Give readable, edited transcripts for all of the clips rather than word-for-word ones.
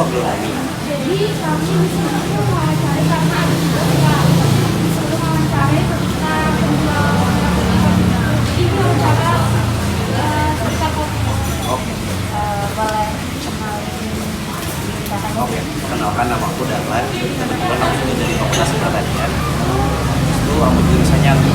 agronomi. Jadi kami di sini tuh mewawancari karena ada juga yang disuruh mewawancari tentang penjual kopi. Jadi wawancara tentang kopi. Oke. Boleh kenalin katanya? Oke, perkenalkan nama aku Dahlan. Kebetulan aku juga dari Fakultas Pertanian. Itu aku jurusannya agro.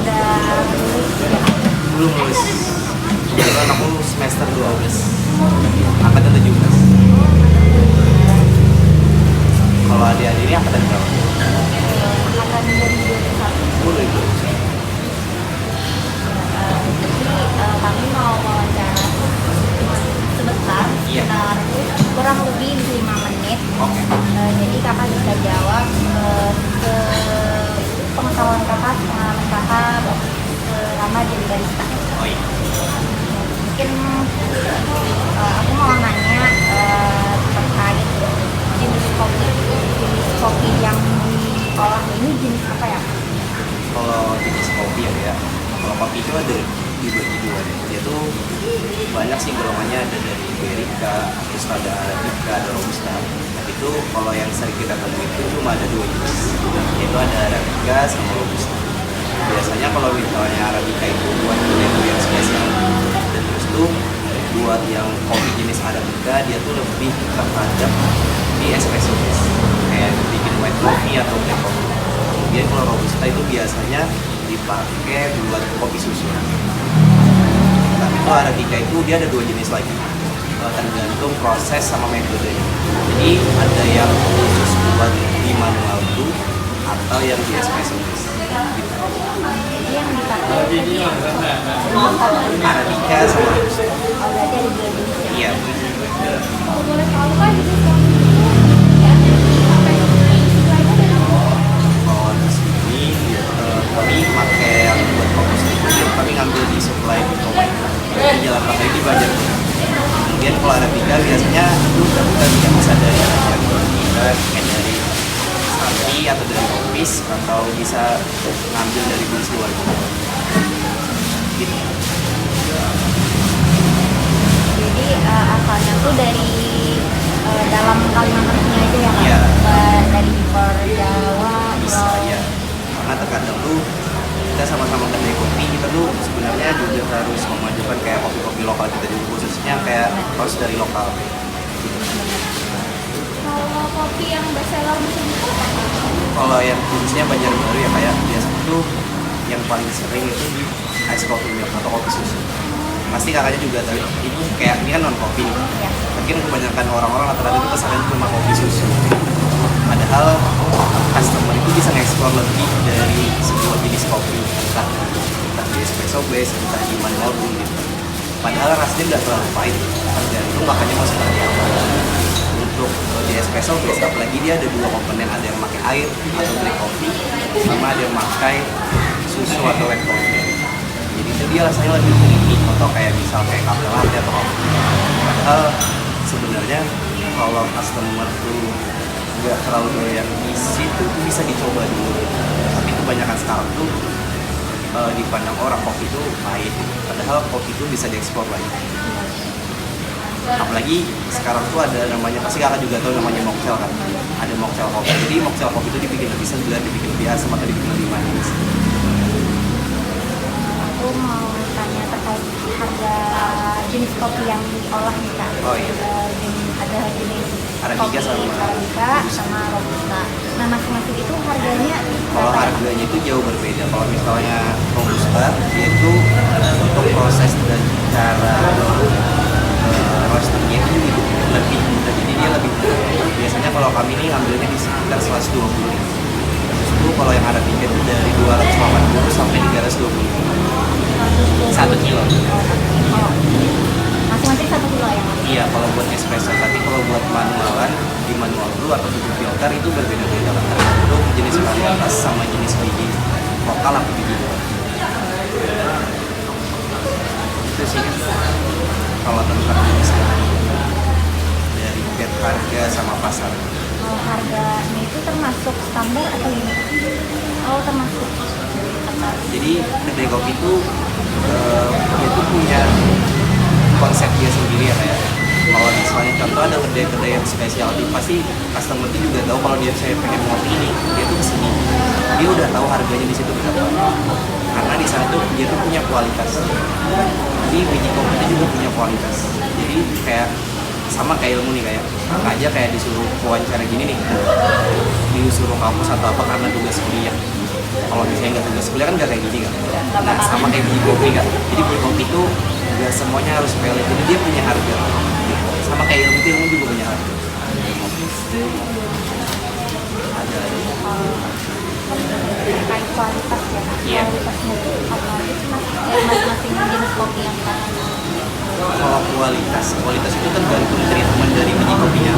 Udah lulus ya? Belum lulus. Kebetulan aku semester 12. Angkatan 17. Kalau adik-adik ini angkatan berapa? Angkatan 2021. Boleh itu. Jadi kami mau wawancara sebentar, Iya. sekitar kurang lebih 5 menit. Oke. Jadi kakak bisa jawab ke pengetahuan kakak, pengalaman kakak selama jadi barista. Oh iya. Mungkin aku mau nanya terkait jenis kopi yang diolah ini jenis apa ya? Kalau jenis kopi ya, kalau kopi itu ada dibagi dua deh. Dia tuh banyak sih golongannya, ada dari Arabica, terus ada Arabica, ada Robusta. Itu kalau yang sering kita temui itu cuma ada dua jenis, yaitu ada Arabica sama Robusta. Biasanya kalau misalnya Arabica itu buat blend yang spesial, dan terus tuh buat yang kopi jenis Arabica dia tuh lebih terhadap di espresso base, kayak bikin white coffee atau black coffee. Kemudian kalau Robusta itu biasanya dipakai buat kopi susu. Tapi itu Arabica itu dia ada dua jenis lagi, tergantung proses sama metodenya. Jadi ada yang khusus buat di manual brew atau yang di espresso base. Gitu. Jadi yang dipakai tadi Arabica sama Robusta. oh, berarti ada dua jenis ya? Iya. Kalau boleh tahu kan jenis kopi itu ya apa yang istilahnya dari apa? Kalau di sini kami pakai yang buat fokus itu kami ngambil di supply di Tomai di Jalan Raya di Banjar. Kemudian kalau Arabica biasanya itu kita bisa dari kita kayak dari sapi atau dari kopis atau bisa ngambil dari jenis luar gitu. Jadi asalnya tuh dari dalam Kalimantannya aja ya kan? Iya. Dari impor Jawa, Bisa ya, karena terkadang tuh kita sama-sama kedai kopi, kita tuh sebenarnya juga harus memajukan kayak kopi-kopi lokal kita juga, khususnya kayak harus dari lokal. Kalau kopi yang bestseller di sini tuh apa? Kalau yang jenisnya Banjarbaru ya kayak biasanya tuh yang paling sering itu di ice coffee milk atau kopi susu. Pasti kakaknya juga tahu itu kayak ini kan non kopi nih. Ya. Mungkin kebanyakan orang-orang rata-rata itu pesannya cuma kopi susu. Padahal customer itu bisa nge-explore lebih dari sebuah jenis kopi, entah di espresso base, entah di manual brew gitu. Padahal rasanya nggak terlalu pahit, tergantung makanya mau seperti apa. Untuk di espresso base, apalagi dia ada dua komponen, ada yang pakai air atau black coffee, sama ada yang pakai susu atau wet coffee. Jadi itu dia rasanya lebih unik atau kayak misal kayak cafe latte atau kopi. Padahal sebenarnya kalau customer tuh nggak terlalu doyan di situ tuh bisa dicoba dulu. Tapi kebanyakan sekarang tuh dipandang orang kopi itu pahit. Padahal kopi itu bisa diekspor lagi. Apalagi sekarang tuh ada namanya, pasti kakak juga tahu namanya mocktail kan. Ada mocktail kopi. Jadi mocktail kopi itu dibikin lebih segar, dibikin lebih asam atau dibikin lebih manis. Aku mau tanya terkait harga jenis kopi yang diolah nih kak. Oh iya. Ada jenis Arabica kopi sama Arabica sama Robusta. Nah masing-masing itu harganya Kalau berapa ya? harganya itu jauh berbeda. Kalau misalnya Robusta, dia itu untuk proses dan cara roastingnya itu lebih mudah. Jadi dia lebih mudah. Biasanya kalau kami ini ngambilnya di sekitar 120. Terus itu kalau yang Arabica itu dari 280 sampai 320. 1 kilo. Oh, masing-masing 1 kilo ya? Iya, kalau buat espresso. Tapi kalau buat manualan, di manual brew atau tujuh filter itu berbeda-beda kan, tergantung jenis varietas sama jenis biji lokal atau biji luar. Itu sih kalau tentang jenis dari gap harga sama pasar. Kalau harganya itu termasuk standar atau gimana? Oh termasuk. Jadi kedai kopi itu dia tuh punya konsep dia sendiri ya kayak. Kalau misalnya contoh ada kedai-kedai yang spesialty, pasti customer itu juga tahu kalau dia saya pengen ngopi ini, dia tuh kesini, dia udah tahu harganya di situ berapa, karena di sana tuh dia tuh punya kualitas. Jadi biji kopi itu juga punya kualitas. Jadi kayak sama kayak ilmu nih, kayak kakak aja kayak disuruh wawancara gini nih, disuruh kampus atau apa karena tugas kuliah. Kalau misalnya nggak tugas kuliah kan nggak kayak gini kan. Nah sama kayak biji kopi kan. Jadi biji kopi itu nggak semuanya harus valid. Jadi dia punya harga. Sama kayak ilmu itu, ilmu juga punya harga. Ada. Terkait kualitas ya, Iya. kualitasnya itu apalagi sih mas, masing-masing jenis kopi yang kita Kalau kualitas itu tergantung treatment dari biji kopinya.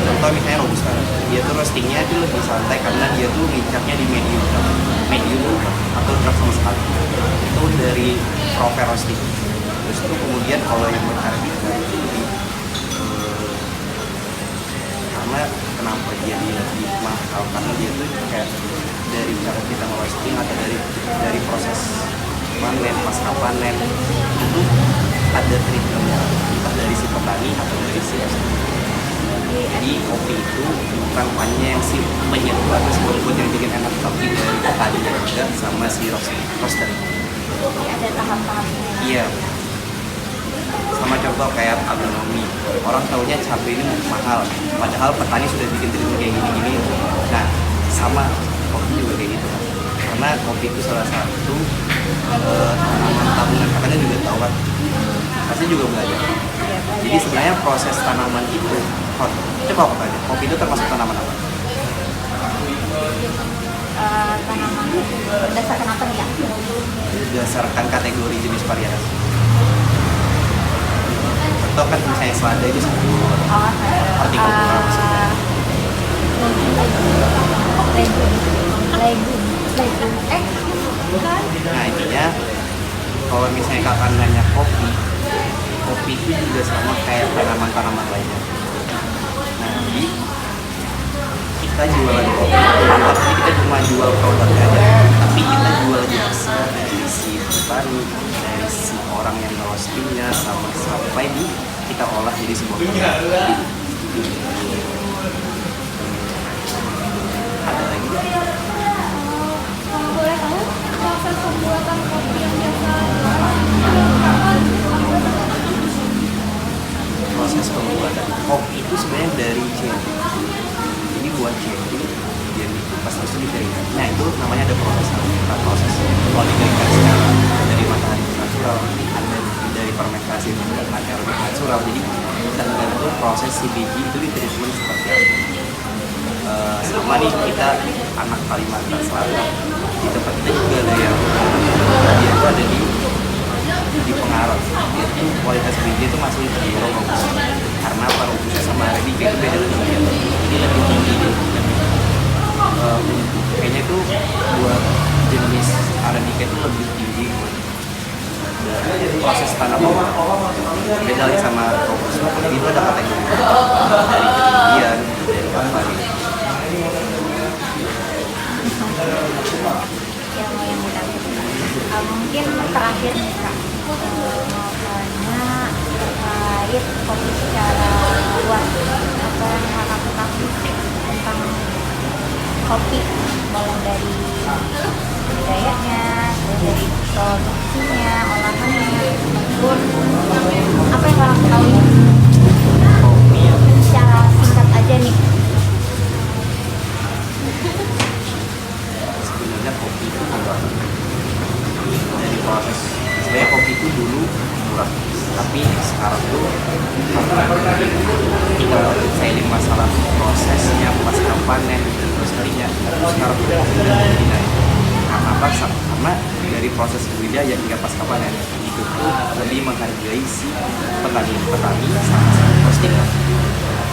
Contoh misalnya robusta, dia tuh roastingnya itu lebih santai karena dia tuh ngincarnya di medium atau dark sama sekali. Itu dari proper roasting. Terus itu kemudian kalau yang berarabica itu lebih karena kenapa dia lebih mahal, karena dia tuh kayak dari cara kita roasting atau dari proses panen, pasca panen itu ada treatmentnya, entah dari si petani atau dari si roaster. Jadi kopi itu bukan hanya yang si penyeduh atau si pembuat yang bikin enak, tapi dari petaninya juga sama si roaster. ada tahap-tahapnya. Iya. Sama contoh kayak agronomi, orang taunya cabai ini mahal, padahal petani sudah bikin treatment kayak gini-gini. Nah, sama kopi juga kayak gitu kan. Karena kopi itu salah satu tanaman tahunan, katanya juga tahu kan. Pasti juga belajar. Jadi sebenarnya proses tanaman itu, coba aku tanya, kopi itu termasuk tanaman apa? Tanaman berdasarkan apa nih ya? Berdasarkan kategori jenis varietas. Contoh kan misalnya selada itu satu hortikultura maksudnya. Legum. Bukan. Nah intinya kalau misalnya kakak nanya kopi itu juga sama kayak tanaman-tanaman lainnya. Nah jadi kita jualan kopi, tapi kita cuma jual produknya aja, tapi kita jual jasa dari si petani, dari si orang yang roastingnya, sama sampai di kita olah jadi sebuah produk. Ada lagi? Kalau boleh tahu proses pembuatan kopi yang biasa Proses pembuatan kopi itu sebenarnya dari cherry. Jadi buat cherry dia dikupas terus dikeringkan. Nah itu namanya ada proses. Kalau dikeringkan secara dari matahari natural, ada dari fermentasi anaerobic natural. Jadi tergantung proses si biji itu di treatment seperti apa. Sama nih kita anak Kalimantan Selatan, di tempat kita juga ada yang dia itu ada di Pengarap. Dia tuh kualitas biji itu masih tergolong bagus karena apa, robusta sama arabica itu beda lagi ya. Jadi lebih tinggi deh. Kayaknya itu buat jenis arabica itu lebih tinggi dari proses tanaman. Beda lagi sama robusta, itu ada kategori dari ketinggian, dari apa nih. yang menarik. Mungkin terakhir nih kak, mau tanya terkait kopi secara luas, apa yang kakak ketahui tentang kopi, mulai dari budayanya, dari produksinya, olahannya, pun apa yang kakak ketahui Kopi ya. secara singkat aja nih. Sebenarnya kopi itu murah dari proses. Sebenarnya kopi itu dulu murah, tapi sekarang tuh kita seiring masalah prosesnya, pasca panen dan terus kalinya sekarang tuh udah jadi naik. Karena apa? Karena dari proses budidaya hingga pasca panen itu tuh lebih menghargai si petani sama roasting.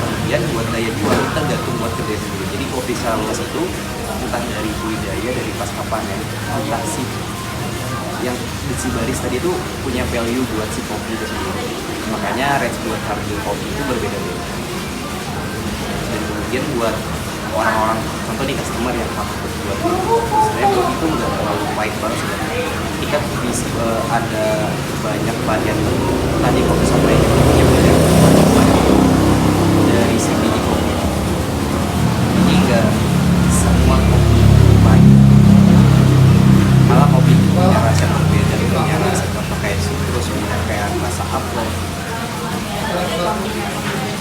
Kemudian buat daya jual kita gantung buat kedai sendiri. Jadi kopi secara luas itu entah dari budidaya, dari pasca panen, entah si yang si barista tadi itu punya value buat si kopi itu sendiri. Makanya range buat harga kopi itu berbeda-beda. Dan kemudian buat orang-orang, contoh nih customer yang takut buat sebenarnya kopi itu nggak terlalu pahit banget sebenarnya. Kita bisa ada banyak varian tadi kopi sampai punya banyak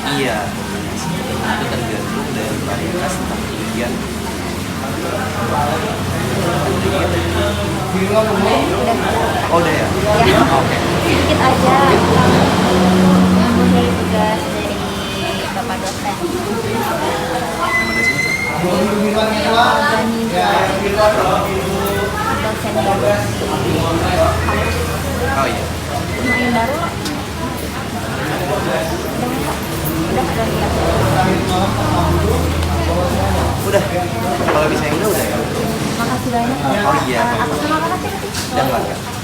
Iya, kombinasi. Itu tergantung dari varietas tentang ketinggian. Oh udah ya? Ya, Oke. sedikit aja memenuhi tugas dari Bapak dosen. Gimana sih? Dosen baru kampus Oh iya. lumayan baru. Udah lihat. Udah. Kalau bisa yang udah ya. Makasih banyak ya. Oh iya. Atas nama apa sih? Dan warga.